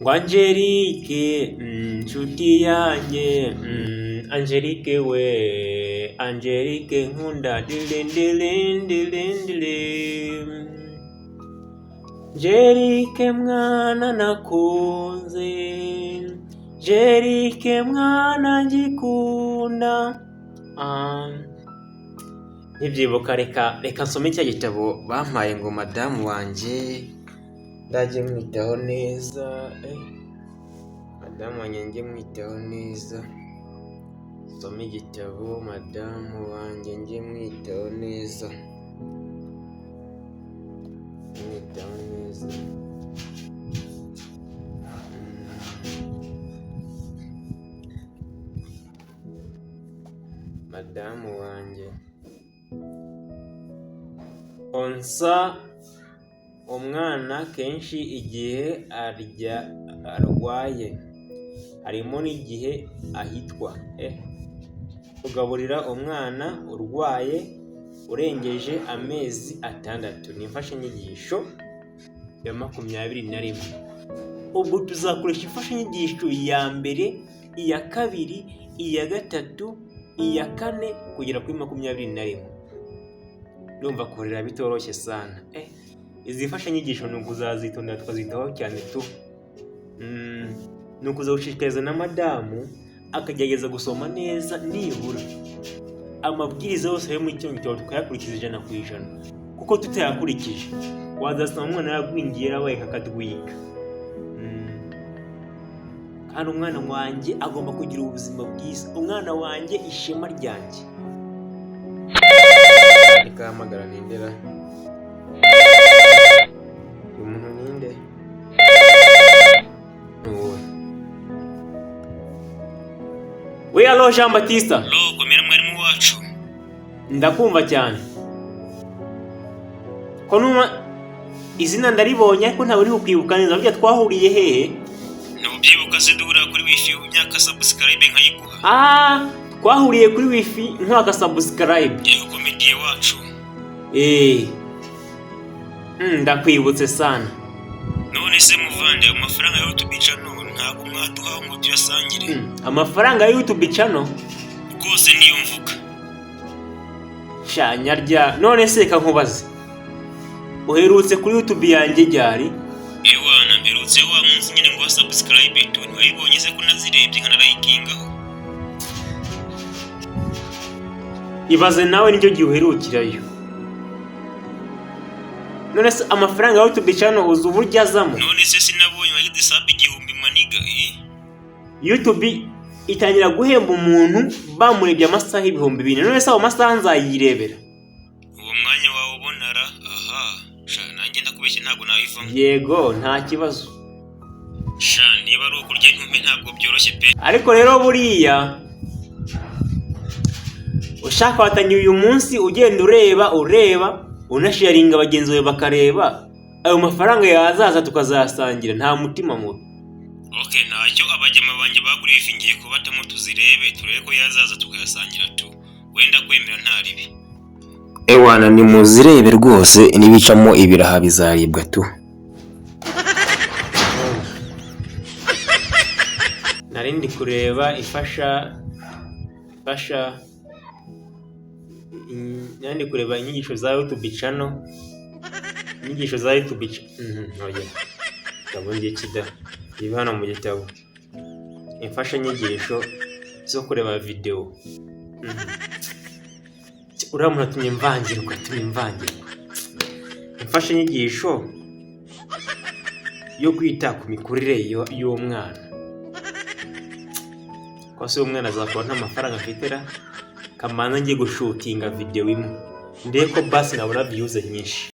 ngo Angelique nshuti yanjye Angelique we Angelique nkunda dilindilindilindili Angelique mwana nakunze Angelique mwana ngikunda. Nibyibuka reka nsome cya gitabo bampaye ngo madamu wanjye ndajye mwitaho neza. Madamu wanjye njye mwitaho neza. Nsome igitabo madamu wanjye njye mwitaho neza. Mwitaho neza. Madamu wanjye onsa umwana kenshi igihe arwaye, harimo n'igihe ahitwa. Kugaburira umwana urwaye urengeje amezi 6 ni imfashanyigisho ya 21. Ubwo tuzakoresha imfashanyigisho ya mbere, iya kabiri, iya gatatu, iya kane kugera kuri 21. Ndumva kurera bitoroshye sana. Izi mfashanyigisho ni ukuzazitondera tukazitaho cyane tu. Ni ukuzawushishikariza na madamu akagerageza gusoma neza nibura amabwiriza yose yo mu cyongereza tukayakurikiza 100%. Kuko tutayakurikije wazasanga umwana yagwingiye yarabaye kakadwika. Kandi umwana wanjye agomba kugira ubuzima bwiza. Umwana wanjye ishema ryanjye. Ndikamagara nindera. Umuntu ninde? We allo Jean Baptiste. Komera mwarimu wacu. Ndakumva cyane. Ko numa izina ndaribonye ariko ntabwo uri kukwibuka neza burya twahuriye hehe? Nubyibuka se duhura kuri wifi unyaka subscribe nkayiguha. Twahuriye kuri wifi nkaka subscribe. Komediye wacu. Ndakwibutse sana. None se muvande amafaranga ya YouTube channel ntabwo mwaduha ngo tuyasangire. Amafaranga ya YouTube channel rwose niyo mvuga. Shanyarya none se ka nkubaze. Uherutse kuri YouTube yanjye ryari? Ewana mperutse wa munsi nyine ngo subscribe tu wayibonye se ko nazirebye nkana likingaho. Ibaze nawe nicyo gihe uherukirayo. None se amafaranga ya YouTube channel uzu burya azamo? None se sinabonye bagide sub 1000 maniga. YouTube itangira guhemba umuntu bamurebye amasaha 2000. None se amasaha nzayirebera. Uwo mwanya wawe ubonara. Nanjye ndakubeshye ntabwo nabivamo. Yego nta kibazo. Niba ari ukurya intume ntabwo byoroshye pe. Ariko rero buriya ushaka watanye uyu munsi ugenda ureba unasharinga abagenzi bawe bakareba ayo mafaranga yazaza tukazasangira nta mutima mubi. Ntacyo abajyama banjye baguriye ifingiye kubatamo tuzirebe turebe ko yazaza tukayasangira tu. Wenda kwemera nta ribi. Ewana ni muzirebe rwose nibicamo ibiraha bizaribwa tu. Narindi kureba ifasha nandi kureba inyigisho za YouTube channel. Inyigisho za YouTube channel. Kabonye kida ibana mu gitabo. Imfasha nyigisho zo kureba video. Uramuna tumye mvangirwa. Imfasha nyigisho yo kwita ku mikurire y'umwana. Kwase umwana azakora nta mafaranga afitera kamanza ngiye gushutinga video imwe. Ndeko basi nabura views nyinshi.